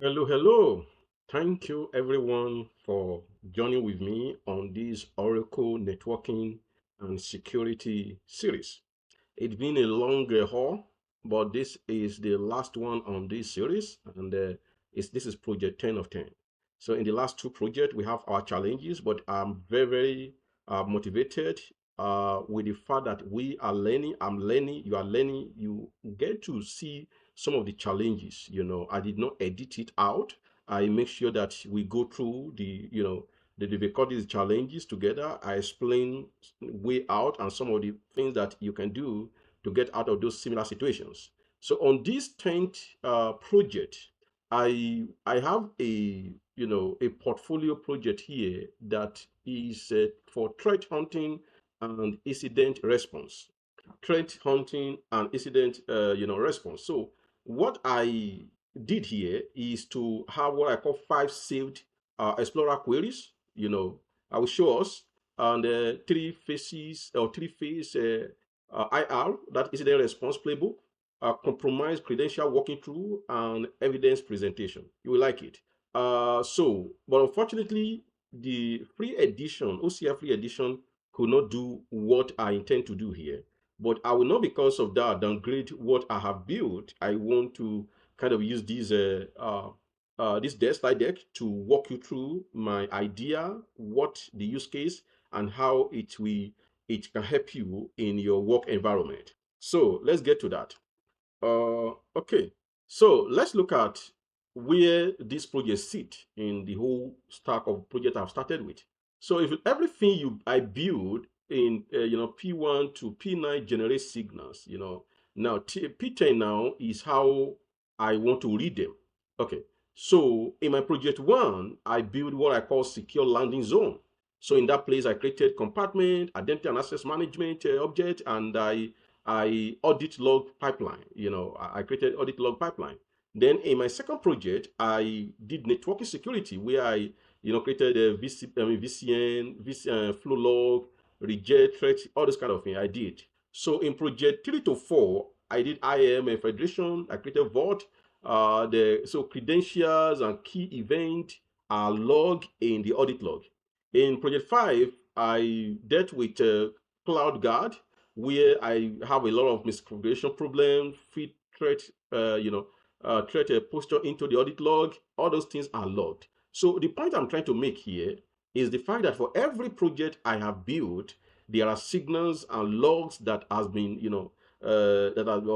Hello, hello. Thank you everyone for joining with me on this Oracle networking and security series. It's been a long haul, but this is the last one on this series, and this is project 10 of 10. So in the last two projects, we have our challenges, but I'm very motivated with the fact that we are learning, I'm learning, you are learning, you get to see some of the challenges. I did not edit it out. I make sure that we go through the difficulties, challenges together. I explain way out and some of the things that you can do to get out of those similar situations. So on this 10th project, I have a portfolio project here that is for threat hunting and incident response. Threat hunting and incident response. So what I did here is to have what I call 5 saved Explorer queries. I will show us and three phases or three-phase IR, that incident response playbook, compromise credential walking through, and evidence presentation. You will like it. But unfortunately, the free edition, OCI free edition, could not do what I intend to do here. But I will not, because of that, downgrade what I have built. I want to kind of use this slide deck to walk you through my idea, what the use case, and how it can help you in your work environment. So let's get to that. Okay, so let's look at where this project sit in the whole stack of project I've started with. So if everything I build in P1 to P9 generates signals, now P10 now is how I want to read them. Okay, so in my project one, I build what I call secure landing zone. So in that place, I created compartment, identity and access management object, and I audit log pipeline. I created audit log pipeline. Then in my second project, I did networking security where I, created a VCN, flow log, reject threat, all this kind of thing I did. So in project 3 to 4, I did IAM and federation. I created vault. So credentials and key event are logged in the audit log. In project 5, I dealt with cloud guard where I have a lot of misconfiguration problem, feed threat, threat posture into the audit log. All those things are logged. So the point I'm trying to make here is the fact that for every project I have built, there are signals and logs that has been, or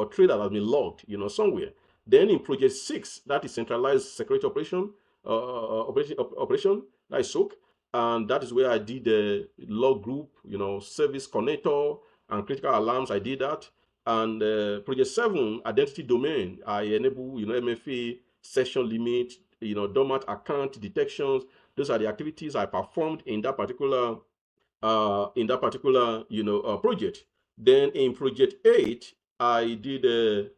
trade that has been logged, somewhere. Then in project 6, that is centralized security operation, that is SOC, and that is where I did the log group, service connector, and critical alarms. I did that. And project 7, identity domain, I enable MFA, session limit, dormant account detections. Those are the activities I performed in that particular project. Then in project 8, I did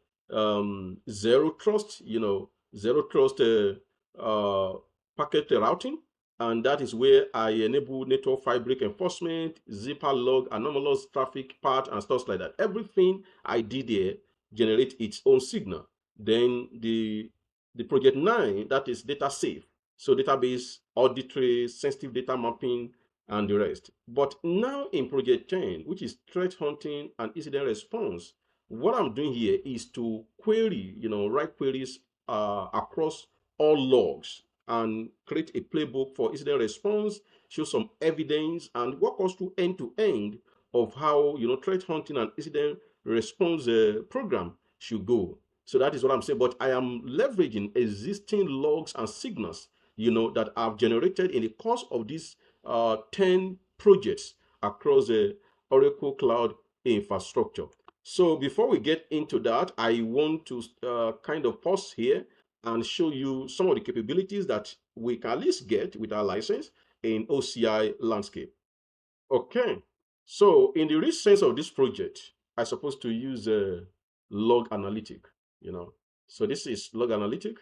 zero trust, zero trust packet routing, and that is where I enable network fabric enforcement, zipper log, anomalous traffic path, and stuff like that. Everything I did there generate its own signal. Then the project 9, that is data safe. So database, auditory, sensitive data mapping, and the rest. But now in project 10, which is threat hunting and incident response, what I'm doing here is to query, write queries across all logs and create a playbook for incident response, show some evidence, and walk us through end to end of how threat hunting and incident response program should go. So that is what I'm saying. But I am leveraging existing logs and signals, that I've generated in the course of these 10 projects across the Oracle Cloud infrastructure. So before we get into that, I want to kind of pause here and show you some of the capabilities that we can at least get with our license in OCI landscape. Okay, so in the rich sense of this project, I supposed to use a log analytic, So this is log analytic.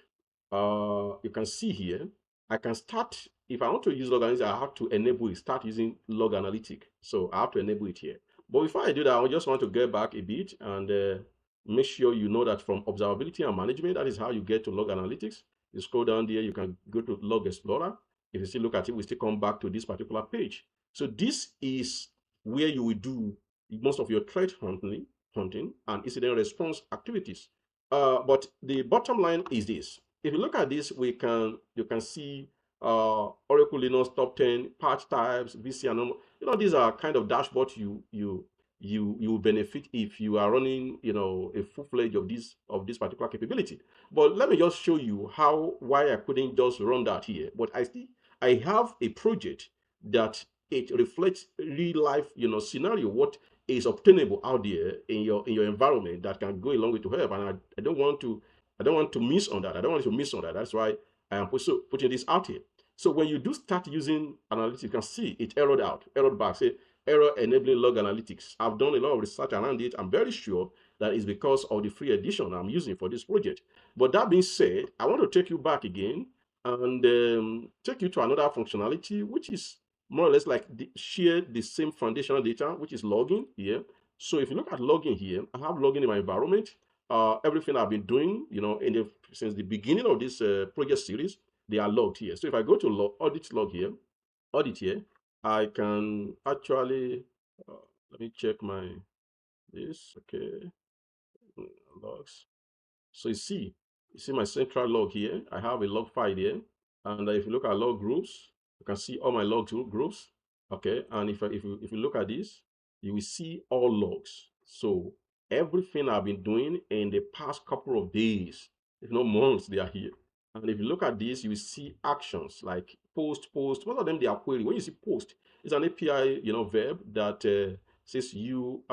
You can see here, I can start, if I want to use log analytic, I have to enable it, start using log analytic. So I have to enable it here. But before I do that, I just want to get back a bit and make sure you know that from observability and management, that is how you get to log analytics. You scroll down there, you can go to Log Explorer. If you still look at it, we still come back to this particular page. So this is where you will do most of your threat hunting and incident response activities. But the bottom line is this. If you look at this, you can see Oracle Linux top 10 patch types, VC and these are kind of dashboards you benefit if you are running a full-fledged of this particular capability. But let me just show you why I couldn't just run that here. But I have a project that it reflects real life scenario, what is obtainable out there in your environment that can go a long way to help. And I don't want to miss on that. I don't want to miss on that. That's why I am putting this out here. So when you do start using analytics, you can see it errored back, say error enabling log analytics. I've done a lot of research around it. I'm very sure that is because of the free edition I'm using for this project. But that being said, I want to take you back again and take you to another functionality, which is more or less like share the same foundational data, which is logging here. So if you look at logging here, I have logging in my environment. Everything I've been doing, since the beginning of this project series, they are logged here. So if I go to audit here, I can actually let me check this. Okay, logs. So you see my central log here. I have a log file here, and if you look at log groups, you can see all my log groups. Okay, and if you look at this, you will see all logs. So everything I've been doing in the past couple of days, if not months, they are here. And if you look at this, you will see actions like post. Most of them they are query. When you see post, it's an API verb that says you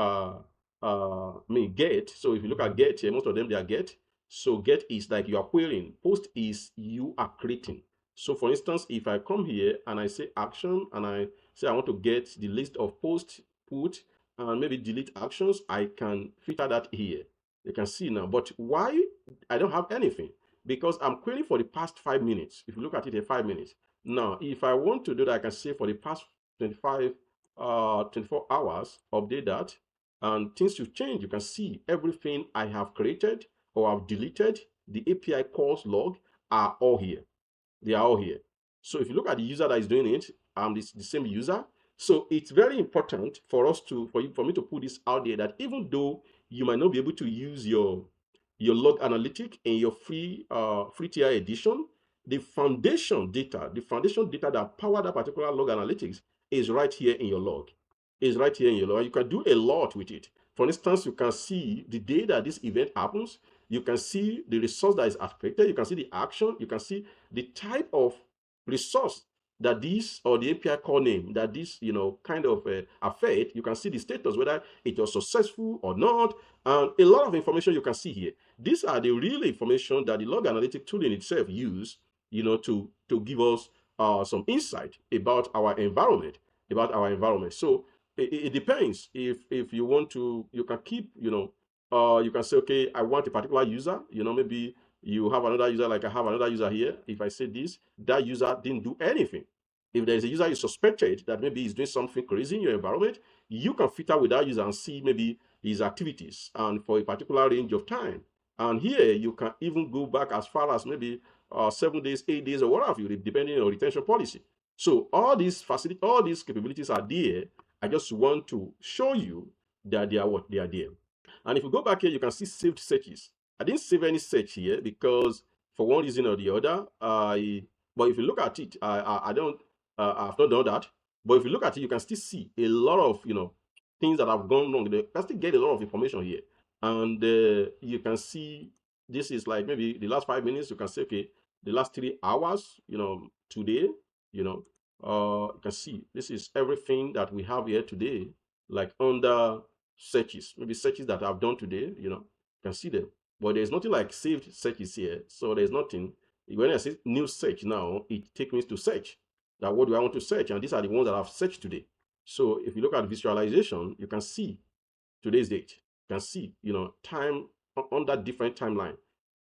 get. So if you look at get here, most of them they are get. So get is like you are querying. Post is you are creating. So for instance, if I come here and I say action and I say I want to get the list of post, put, and maybe delete actions, I can filter that here. You can see now. But why I don't have anything? Because I'm querying for the past 5 minutes. If you look at it in 5 minutes. Now, if I want to do that, I can say for the past 24 hours, update that. And things will change. You can see everything I have created or I've deleted, the API calls log are all here. They are all here. So if you look at the user that is doing it, the same user. So it's very important for me to put this out there that even though you might not be able to use your log analytic in your free tier edition, the foundation data that power that particular log analytics is right here in your log. Is right here in your log. You can do a lot with it. For instance, you can see the day that this event happens. You can see the resource that is affected. You can see the action. You can see the type of resource that this or the API call name that this kind of affect. You can see the status, whether it was successful or not, and a lot of information you can see here. These are the real information that the log analytic tool in itself use to give us some insight about our environment. So it depends. If you want to, you can keep you can say, okay, I want a particular user, maybe you have another user, like I have another user here. If I say this, that user didn't do anything. If there's a user you suspected that maybe he's doing something crazy in your environment, you can filter with that user and see maybe his activities and for a particular range of time. And here you can even go back as far as maybe 7 days, 8 days, or whatever, depending on retention policy. So all these capabilities are there. I just want to show you that they are there. And if you go back here, you can see saved searches. I didn't save any search here because for one reason or the other, but if you look at it, I've not done that. But if you look at it, you can still see a lot of things that have gone wrong. You can still get a lot of information here, and you can see this is like maybe the last 5 minutes. You can say, okay, the last 3 hours, today, you can see this is everything that we have here today, like under searches, maybe searches that I've done today, you can see them. But there's nothing like saved searches here. So there's nothing. When I say new search now, it takes me to search. That what do I want to search? And these are the ones that I've searched today. So if you look at visualization, you can see today's date. You can see, time under different timeline.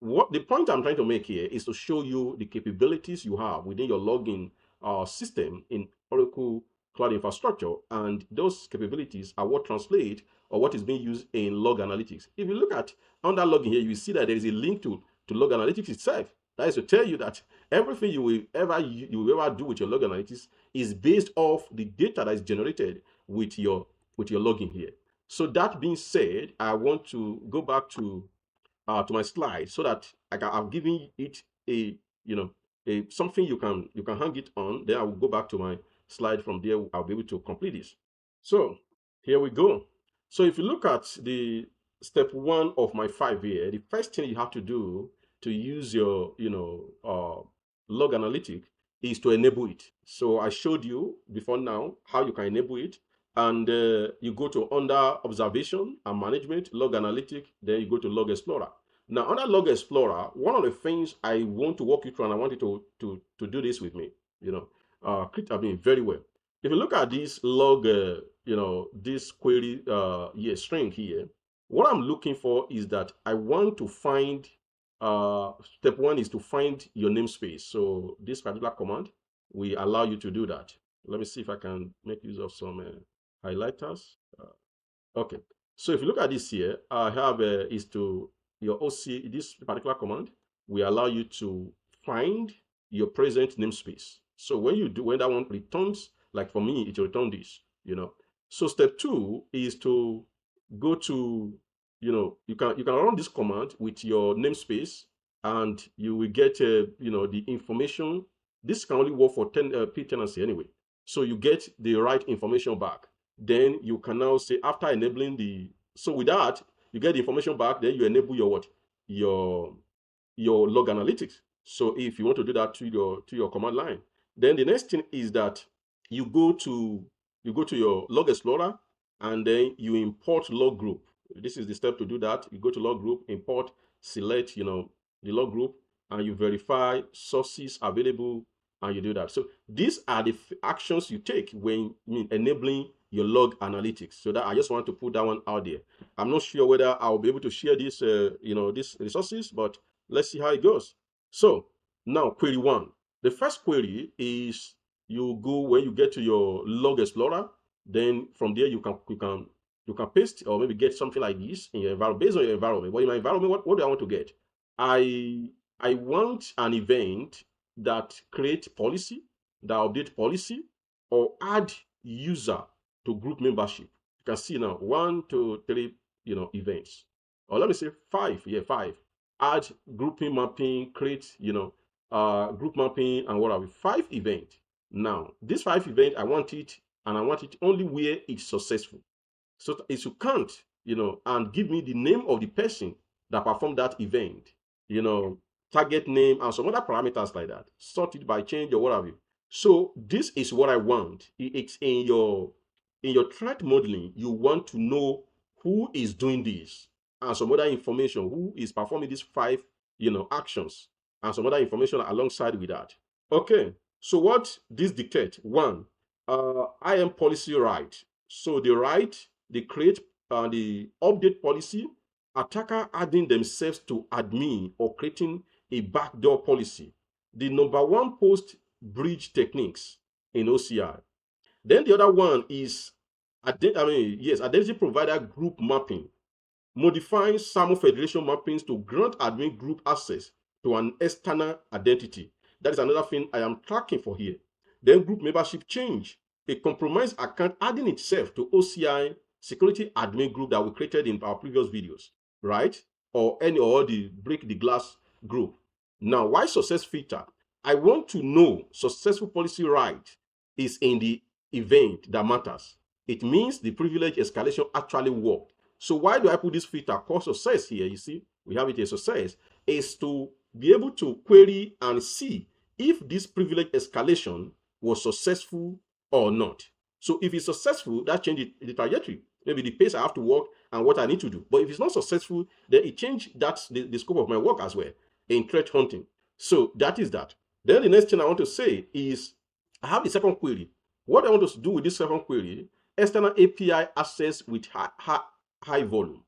What the point I'm trying to make here is to show you the capabilities you have within your login system in Oracle Cloud Infrastructure, and those capabilities are what translate or what is being used in log analytics. If you look at under logging here, you see that there is a link to log analytics itself. That is to tell you that everything you will ever do with your log analytics is based off the data that is generated with your login here. So that being said, I want to go back to my slide so that I'm giving it a you know a something you can hang it on. Then I will go back to my slide. From there I'll be able to complete this. So here we go. So if you look at the step 1 of my 5 here, the first thing you have to do to use your log analytic is to enable it. So I showed you before now how you can enable it, and you go to under observation and management, log analytic, then you go to log explorer. Now under log explorer, one of the things I want to walk you through, and I want you to do this with me, very well. If you look at this log, this query string here, what I'm looking for is that I want to find, step 1 is to find your namespace. So this particular command will allow you to do that. Let me see if I can make use of some highlighters. Okay, so if you look at this here, I have is to your OC. This particular command will allow you to find your present namespace. So when that one returns, like for me, it will return this. So step 2 is to go to, you can run this command with your namespace, and you will get the information. This can only work for P tenancy anyway. So you get the right information back. Then you can now say, after enabling so with that, you get the information back, then you enable your what? Your log analytics. So if you want to do that to your command line, then the next thing is that you go to your log explorer, and then you import log group. This is the step to do that. You go to log group, import, select the log group, and you verify sources available, and you do that. So these are the actions you take when enabling your log analytics. So that I just want to put that one out there. I'm not sure whether I'll be able to share this these resources, but let's see how it goes. So now query 1. The first query is, you go, when you get to your log explorer, then from there you can paste or maybe get something like this in your environment, based on your environment. But in my environment, what do I want to get? I want an event that create policy, that update policy, or add user to group membership. You can see now 1, 2, 3 events, or let me say 5. 5. Add grouping mapping, create group mapping, and what have you. 5 events. Now this 5 event, I want it only where it's successful. So if you can't, and give me the name of the person that performed that event, target name, and some other parameters like that, sort it by change or what have you. So this is what I want. It's in your threat modeling. You want to know who is doing this, and some other information, who is performing these 5 actions, and some other information alongside with that. Okay, so what this dictate? 1, IAM policy right. So the right, they create the update policy, attacker adding themselves to admin or creating a backdoor policy. The number 1 post bridge techniques in OCI. Then the other one is identity provider group mapping, modifying SAML federation mappings to grant admin group access to an external identity. That is another thing I am tracking for here. Then group membership change, a compromised account adding itself to OCI Security admin group that we created in our previous videos, right? Or the break the glass group. Now, why success filter? I want to know successful policy right is in the event that matters. It means the privilege escalation actually worked. So why do I put this filter called success here? You see, we have it as success, is to be able to query and see if this privilege escalation was successful or not. So if it's successful, that changes the trajectory, maybe the pace I have to work and what I need to do. But if it's not successful, then it changes the scope of my work as well in threat hunting. So that is that. Then the next thing I want to say is, I have the second query. What I want to do with this second query, external API access with high volume.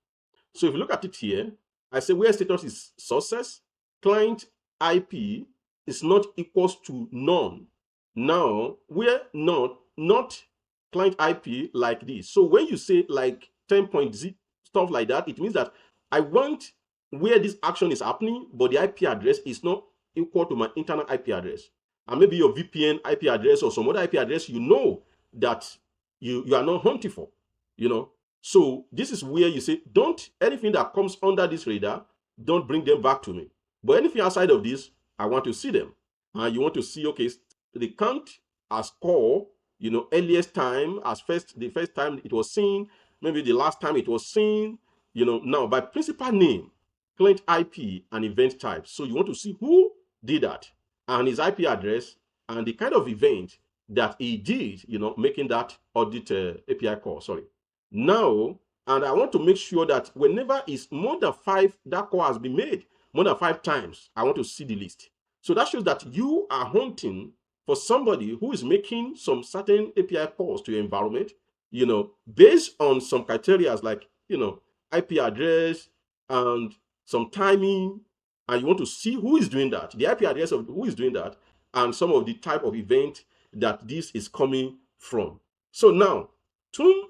So if you look at it here, I say where status is success, client IP is not equals to none. Now, where not client IP like this. So when you say like 10.0 stuff like that, it means that I want where this action is happening, but the IP address is not equal to my internal IP address. And maybe your VPN IP address or some other IP address that you are not hunting for, So this is where you say, don't, anything that comes under this radar, don't bring them back to me. But anything outside of this, I want to see them. And you want to see, okay, the count as core, earliest time as the first time it was seen, maybe the last time it was seen, now by principal name, client IP, and event type. So you want to see who did that and his IP address and the kind of event that he did, making that audit API call, sorry. Now, and I want to make sure that whenever it's more than 5, that call has been made more than 5 times, I want to see the list. So that shows that you are hunting for somebody who is making some certain API calls to your environment, based on some criteria like, IP address and some timing, and you want to see who is doing that, the IP address of who is doing that, and some of the type of event that this is coming from. So now, tune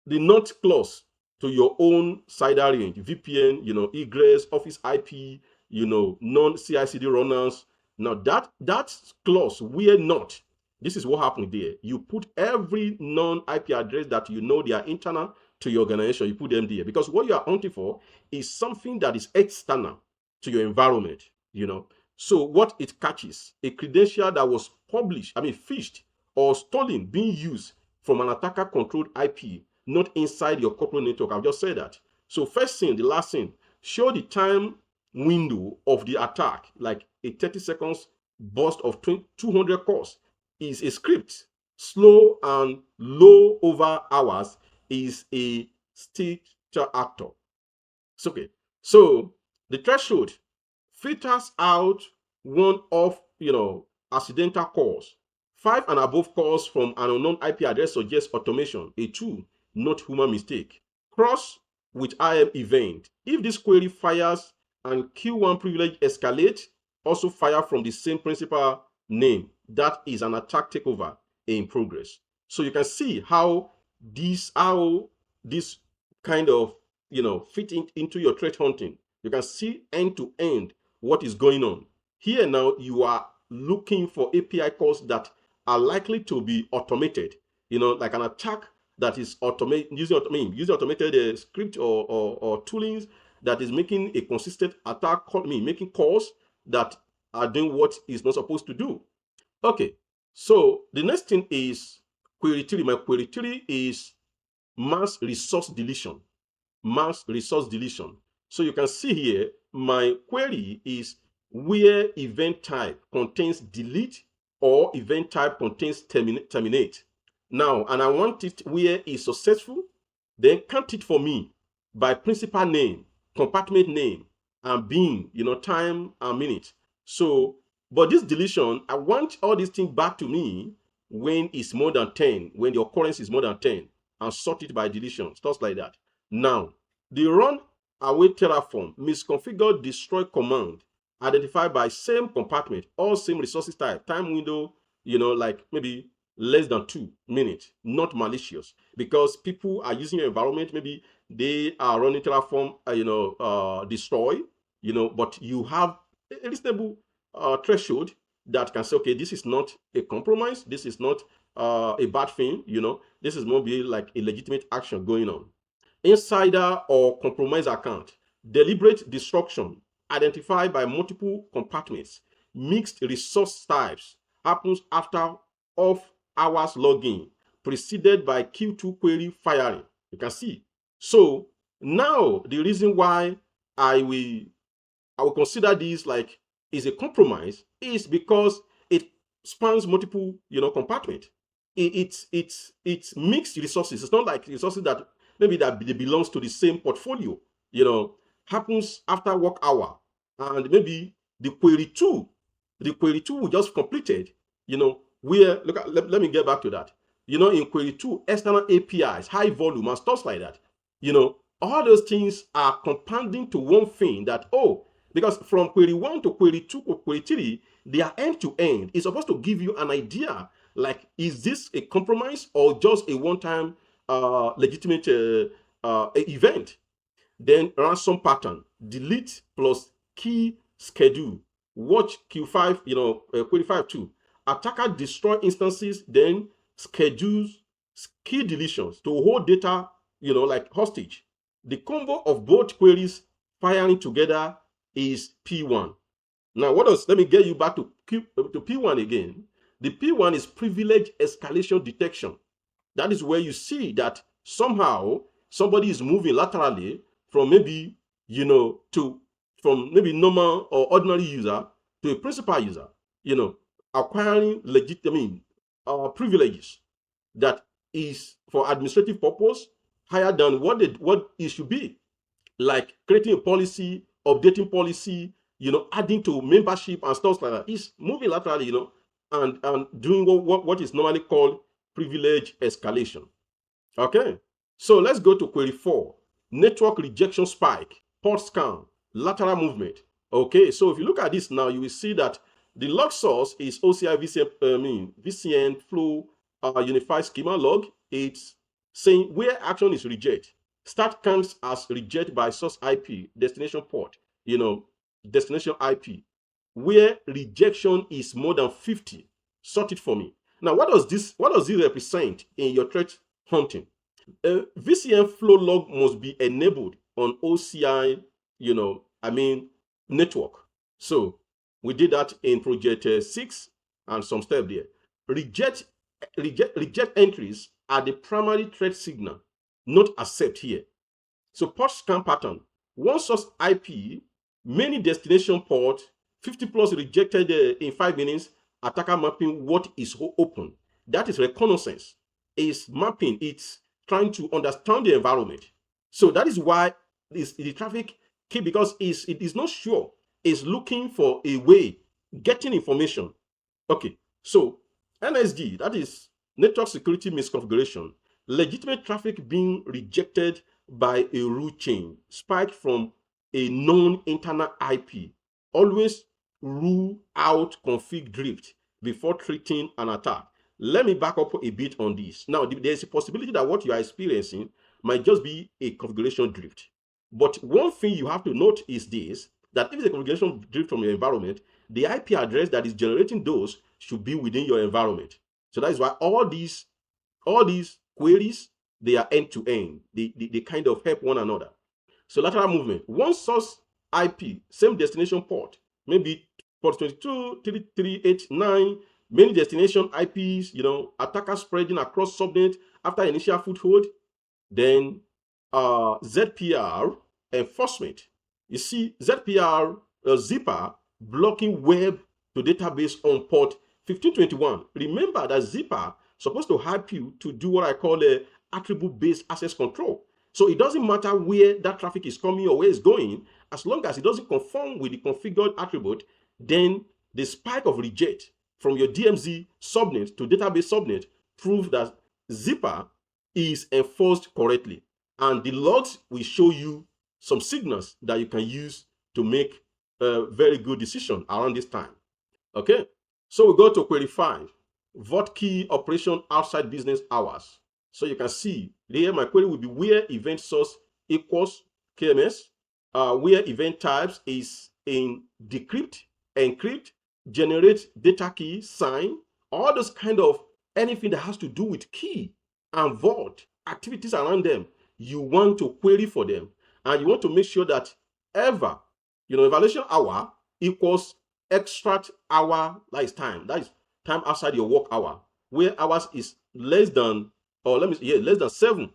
the not clause to your own CIDR range, VPN, egress, office IP, non-CI/CD runners. Now that clause where not, this is what happened there. You put every non-IP address that they are internal to your organization, you put them there, because what you are hunting for is something that is external to your environment, So what it catches, a credential that was phished or stolen, being used from an attacker-controlled IP, not inside your corporate network. I've just said that. So first thing, the last thing, show the time window of the attack, like a 30 seconds burst of 200 calls is a script. Slow and low over hours is a staged actor. It's okay. So the threshold filters out one of accidental calls. 5 and above calls from an unknown IP address suggests automation, a tool, not human mistake. Cross with IAM event. If this query fires and Q1 privilege escalate, also fire from the same principal name. That is an attack takeover in progress. So you can see how this kind of fit into your threat hunting. You can see end to end what is going on. Here now you are looking for API calls that are likely to be automated, like an attack that is using automated script or toolings that is making a consistent attack, making calls that are doing what is not supposed to do. Okay, so the next thing is query 3. My query 3 is mass resource deletion. Mass resource deletion. So you can see here, my query is where event type contains delete or event type contains terminate. Now, and I want it where it's successful, then count it for me by principal name, compartment name, and being, time and minute. So, but this deletion, I want all these things back to me when it's more than 10, when the occurrence is more than 10, and sort it by deletion, stuff like that. Now, the run away Terraform misconfigured destroy command identified by same compartment, all same resources type, time window, like maybe less than 2 minutes, not malicious, because people are using your environment, maybe they are running Terraform, destroy, but you have a reasonable threshold that can say, okay, this is not a compromise, this is not a bad thing, this is more be like a legitimate action going on. Insider or compromised account, deliberate destruction identified by multiple compartments, mixed resource types, happens after off-hours login, preceded by Q2 query firing. You can see. So now the reason why I will consider this like is a compromise is because it spans multiple compartment. It's mixed resources. It's not like resources that maybe that belongs to the same portfolio, happens after work hour. And maybe the query 2 we just completed, where, let me get back to that. In query 2, external APIs, high volume and stuff like that, all those things are compounding to one thing that, because from query 1 to query 2 to query 3, they are end to end. It's supposed to give you an idea, like, is this a compromise or just a one-time legitimate event? Then ransom pattern, delete plus key schedule. Watch Q5, query 5 too. Attacker destroy instances, then schedules key deletions to hold data, like hostage. The combo of both queries firing together is P1. Now, let me get you back to P1 again. The P1 is privilege escalation detection. That is where you see that somehow somebody is moving laterally from maybe, from maybe normal or ordinary user to a principal user, acquiring legitimate privileges that is for administrative purpose higher than what it should be, like creating a policy, updating policy, adding to membership and stuff like that. It's moving laterally, and doing what is normally called privilege escalation. Okay, so let's go to query 4. Network rejection spike, port scan, lateral movement. Okay, so if you look at this now, you will see that the log source is OCI VCN flow unified schema log. It's saying where action is reject. Start counts as reject by source IP, destination port, destination IP. Where rejection is more than 50, sort it for me. Now, what does this represent in your threat hunting? VCN flow log must be enabled on OCI, network. So we did that in project 6 and some step there. Reject entries are the primary threat signal, not accept here. So port scan pattern, one source IP, many destination port, 50 plus rejected in 5 minutes, attacker mapping what is open. That is reconnaissance. Is mapping, it's trying to understand the environment. So that is why the traffic key, because it is not sure, is looking for a way, getting information. Okay, so NSD, that is network security misconfiguration, legitimate traffic being rejected by a root chain, spike from a known internal IP. Always rule out config drift before treating an attack. Let me back up a bit on this. Now, there's a possibility that what you are experiencing might just be a configuration drift. But one thing you have to note is this, that if it's a configuration drift from your environment, the IP address that is generating those should be within your environment. So that is why all these queries, they are end-to-end. They kind of help one another. So lateral movement, one source IP, same destination port, maybe port 22, 3389, many destination IPs, attacker spreading across subnet after initial foothold. Then ZPR enforcement. You see ZPR zipper blocking web to database on port 1521. Remember that zipper supposed to help you to do what I call a attribute-based access control. So it doesn't matter where that traffic is coming or where it's going, as long as it doesn't conform with the configured attribute, then the spike of reject from your DMZ subnet to database subnet proves that zipper is enforced correctly. And the logs will show you some signals that you can use to make a very good decision around this time. Okay, so we go to query 5, VOT key operation outside business hours. So you can see here my query will be where event source equals KMS, where event types is in decrypt, encrypt, generate data key, sign, all those kind of anything that has to do with key and vault activities around them. You want to query for them, and you want to make sure that evaluation hour equals extract hour, that is time outside your work hour, where hours is less than, or less than 7,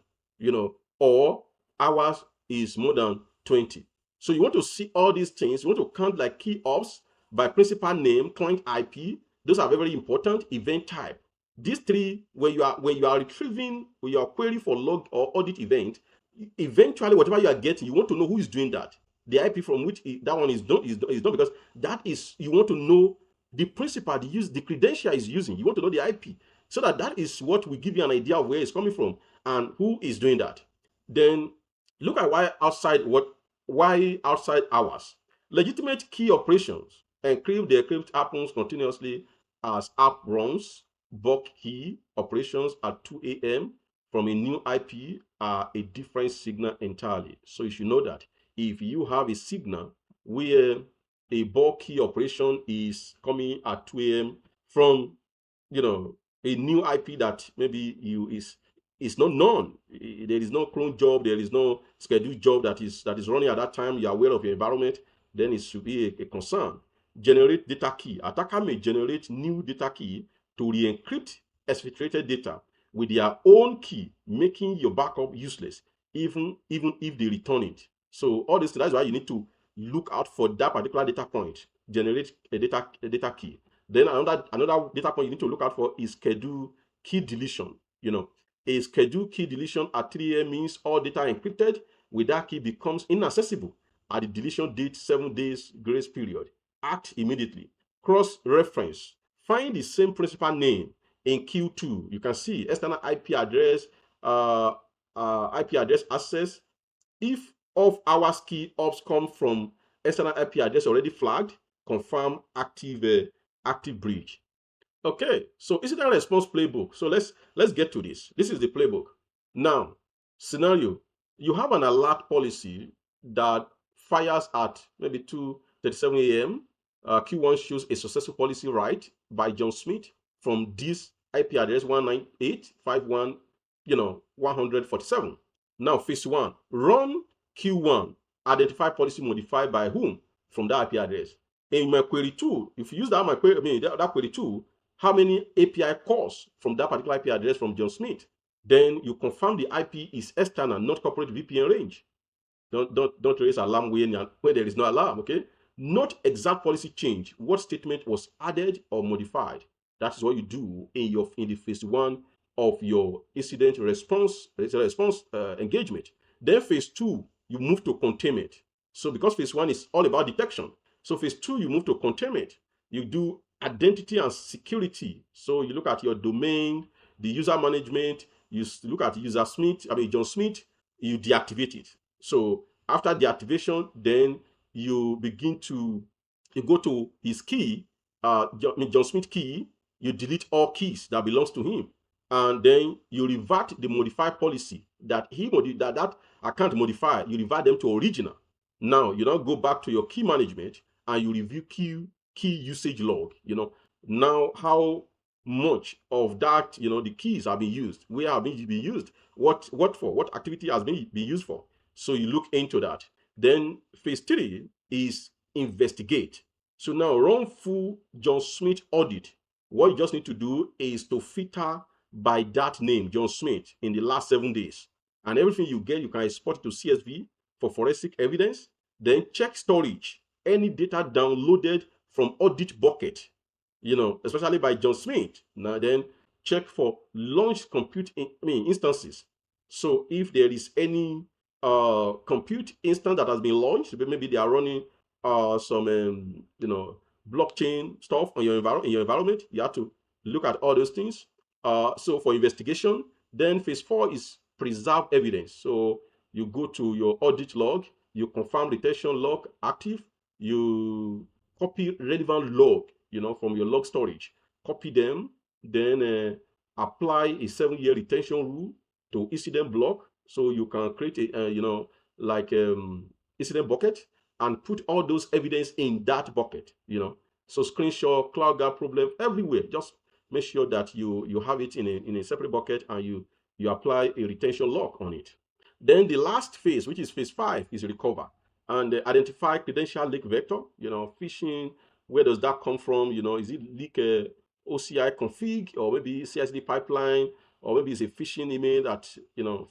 or hours is more than 20. So you want to see all these things. You want to count like key ops by principal name, client IP. Those are very important. Event type. These three, when you are retrieving, when you are querying for log or audit event, eventually whatever you are getting, you want to know who is doing that. The IP from which that one is done, because that is, you want to know the principal, the credential is using. You want to know the IP, so that is what will give you an idea of where it's coming from and who is doing that. Then look at why outside hours. Legitimate key operations. Encrypt, decrypt happens continuously as app runs. Bulk key operations at 2 a.m. from a new IP are a different signal entirely. So you should know that if you have a signal where a bulky operation is coming at 2 a.m. from, a new IP that maybe is not known. There is no clone job, there is no scheduled job that is running at that time. You are aware of your environment, then it should be a concern. Generate data key. Attacker may generate new data key to re-encrypt exfiltrated data with their own key, making your backup useless, even if they return it. So all this, that's why you need to look out for that particular data point, generate a data key. Then another data point you need to look out for is schedule key deletion. A schedule key deletion at 3 a.m. means all data encrypted with that key becomes inaccessible at the deletion date, 7 days grace period. Act immediately. Cross-reference. Find the same principal name in Q2. You can see external IP address, IP address access. If off-hours key ops come from external IP address already flagged, confirm active breach. Okay, so incident response playbook. So let's get to this. This is the playbook. Now, scenario: you have an alert policy that fires at maybe 2:37 a.m. Q1 shows a successful policy write by John Smith from this IP address 198.51, 147. Now, phase one: run Q1, identify policy modified by whom from that IP address. In my query 2, if you use that that query 2, how many API calls from that particular IP address from John Smith? Then you confirm the IP is external, not corporate VPN range. Don't raise alarm where there is no alarm, okay? Not exact policy change. What statement was added or modified? That is what you do in the phase one of your incident response engagement. Then phase two, you move to containment. So because phase one is all about detection, so phase two, you move to containment. You do identity and security. So you look at your domain, the user management, you look at John Smith, you deactivate it. So after deactivation, then you go to his key, John Smith key, you delete all keys that belongs to him. And then you revert the modified policy that that account modify, you revert them to original. Now you now go back to your key management and you review key usage log. Now how much of that, the keys have been used, where have been used, what for, what activity has been used for. So you look into that. Then phase three is investigate. So now run full John Smith audit. What you just need to do is to filter by that name, John Smith, in the last 7 days. And everything you get, you can export it to CSV for forensic evidence. Then check storage. Any data downloaded from audit bucket, especially by John Smith. Now then check for launch compute instances. So if there is any compute instance that has been launched, maybe they are running some blockchain stuff on in your environment, you have to look at all those things. So for investigation, then phase 4 is preserve evidence. So you go to your audit log, you confirm retention log active, you copy relevant log, from your log storage, copy them, then apply a 7-year retention rule to incident block. So you can create a, incident bucket and put all those evidence in that bucket, So screenshot, cloud gap problem, everywhere. Just make sure that you have it in a separate bucket and you apply a retention lock on it. Then the last phase, which is phase 5, is recover and identify credential leak vector, phishing. Where does that come from? Is it leak OCI config, or maybe CICD pipeline, or maybe it's a phishing email that,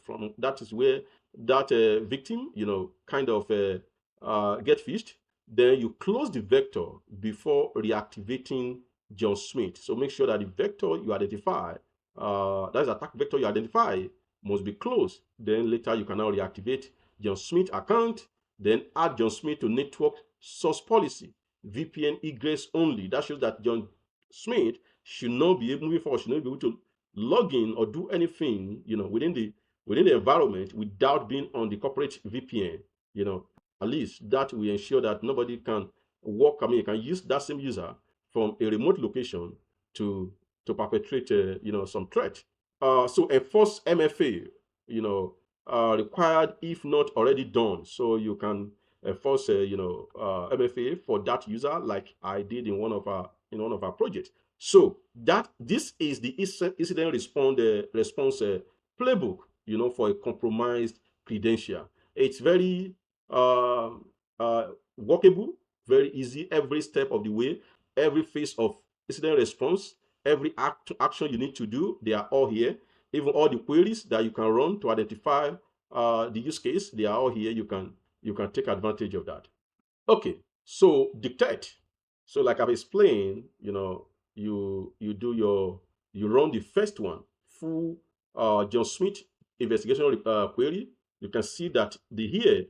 from that is where that victim, kind of get phished. Then you close the vector before reactivating John Smith. So make sure that the vector you identify, that is attack vector you identify, must be closed. Then later you can now reactivate John Smith account, then add John Smith to network source policy, VPN egress only. That shows that John Smith should not be able to log in or do anything, within the environment without being on the corporate VPN. At least that will ensure that nobody can can use that same user from a remote location to perpetrate, some threat. So enforce MFA, required if not already done. So you can false MFA for that user, like I did in one of our projects. So that this is the incident response playbook, for a compromised credential. It's very uh, uh, workable, very easy every step of the way, every phase of incident response, every action you need to do, they are all here. Even all the queries that you can run to identify the use case, they are all here. You can take advantage of that. Okay, so dictate. So like I've explained, you run the first one, full John Smith investigation query. You can see that the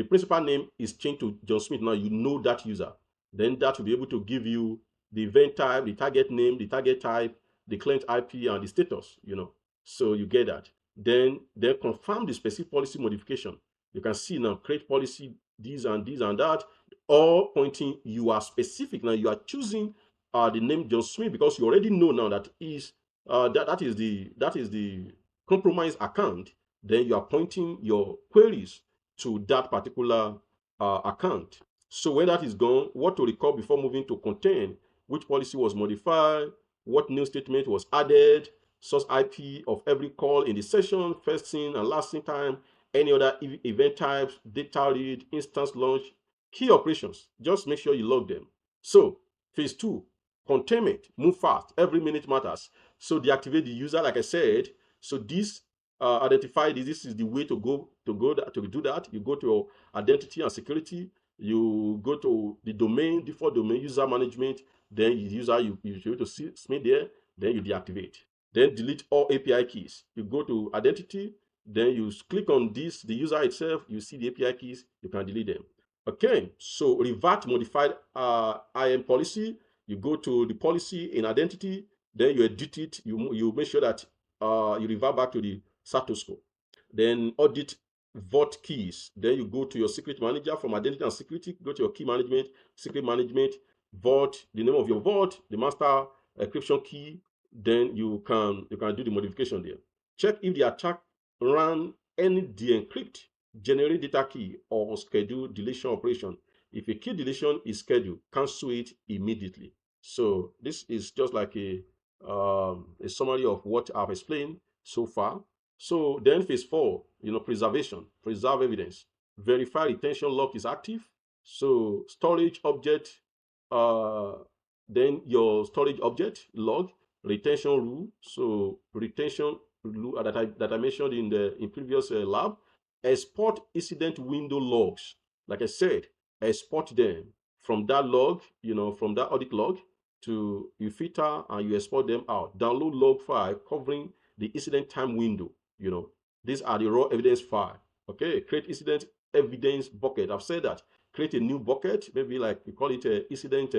principal name is changed to John Smith. Now you know that user. Then that will be able to give you the event type, the target name, the target type, the client IP, and the status. So you get that. Then confirm the specific policy modification. You can see now create policy this and that, all pointing you are specific. Now you are choosing the name John Smith because you already know now that is the compromised account. Then you are pointing your queries to that particular account. So when that is gone, what to record before moving to contain, which policy was modified, what new statement was added, source IP of every call in the session, first seen and last seen time, any other event types, data read, instance launch, key operations. Just make sure you log them. So phase two, containment, move fast. Every minute matters. So deactivate the user, like I said. So this identify this is the way to do that. You go to your identity and security. You go to the domain, default domain, user management. Then you should to see there. Then you deactivate. Then delete all API keys. You go to identity, then you click on the user itself, you see the API keys, you can delete them. Okay, so revert modified IAM policy. You go to the policy in identity, then you edit it, you make sure that you revert back to the status quo. Then audit vault keys. Then you go to your secret manager from identity and security, go to your key management, secret management, vault, the name of your vault, the master encryption key, then you can do the modification there. Check if the attack ran any de-encrypt, generate data key, or schedule deletion operation. If a key deletion is scheduled, cancel it immediately. So this is just like a summary of what I've explained so far. So then phase four, preservation, preserve evidence, verify retention lock is active. So storage object, uh, then your storage object log, retention rule. So retention rule that I mentioned in previous lab. Export incident window logs. Like I said, export them from that log, from that audit log to you filter and you export them out. Download log file covering the incident time window. These are the raw evidence file. Okay, create incident evidence bucket. I've said that. Create a new bucket, maybe like we call it a incident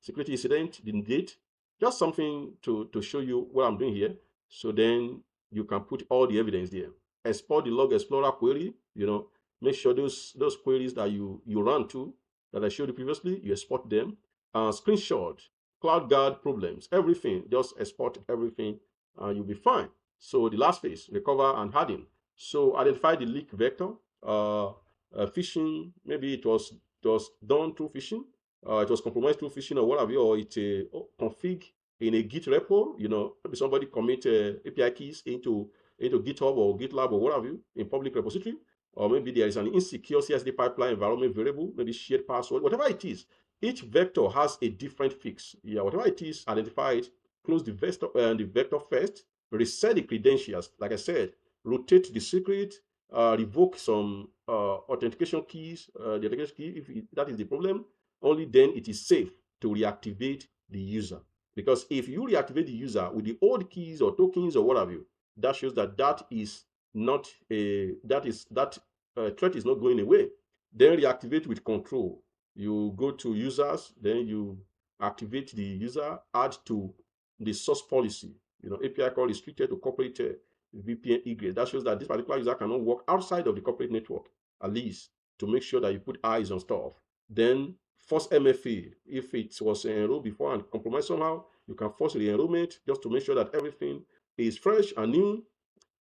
security incident, the date, just something to show you what I'm doing here. So then you can put all the evidence there. Export the log explorer query, make sure those queries that you run to that I showed you previously, you export them. Screenshot, cloud guard problems, everything, just export everything and you'll be fine. So the last phase, recover and harden. So identify the leak vector, phishing, maybe it was done through phishing, it was compromised through phishing or what have you, or it's a config in a Git repo, maybe somebody commit API keys into GitHub or GitLab or what have you in public repository, or maybe there is an insecure CSD pipeline environment variable, maybe shared password, whatever it is. Each vector has a different fix. Yeah, whatever it is, identify it, close the vector first, reset the credentials. Like I said, rotate the secret, revoke some authentication keys, the authentication key, if that is the problem. Only then it is safe to reactivate the user. Because if you reactivate the user with the old keys or tokens or what have you, that shows that is not that threat is not going away. Then reactivate with control. You go to users, then you activate the user, add to the source policy. API call restricted to corporate VPN egress. That shows that this particular user cannot work outside of the corporate network, at least to make sure that you put eyes on stuff. Then force MFA. If it was enrolled before and compromised somehow, you can force the enrollment just to make sure that everything is fresh and new.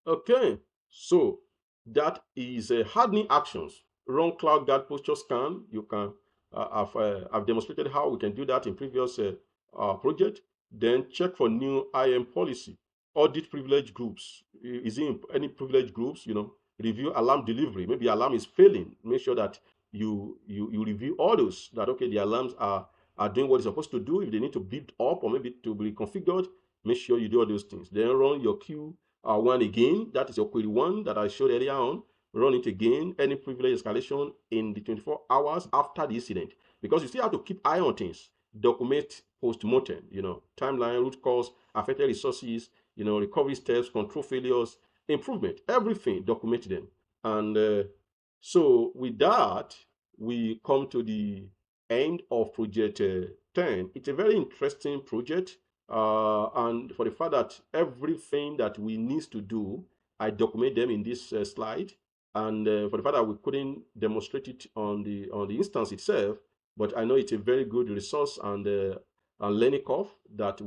Okay, so that is hardening actions. run cloud guard posture scan. You can I've demonstrated how we can do that in previous project. Then check for new IAM policy. Audit privilege groups. Is it in any privilege groups? Review alarm delivery. Maybe alarm is failing. Make sure that you review all those, that okay, the alarms are doing what it's supposed to do. If they need to beep up or maybe to be reconfigured, make sure you do all those things. Then run your Q1 again. That is your query one that I showed earlier on. Run it again. Any privilege escalation in the 24 hours after the incident, because you still have to keep eye on things. Document post-mortem, timeline, root cause, affected resources, recovery steps, control failures, improvement, everything. Document them. And so with that, we come to the end of project 10. It's a very interesting project. And for the fact that everything that we need to do, I document them in this slide. And for the fact that we couldn't demonstrate it on the instance itself, but I know it's a very good resource and learning curve that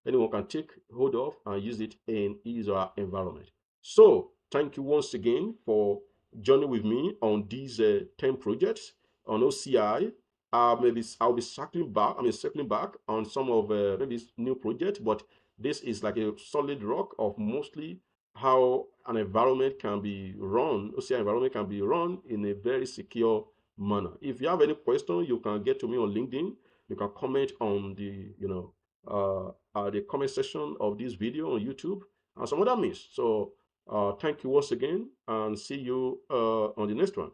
anyone can take hold of and use it in his or her environment. So thank you once again for joining with me on these 10 projects on OCI. Maybe I'll be circling back on some of maybe new projects, but this is like a solid rock of mostly how an environment can be run, OCI environment can be run in a very secure manner. If you have any question, you can get to me on LinkedIn. You can comment on the comment section of this video on YouTube and some other means. So thank you once again, and see you on the next one.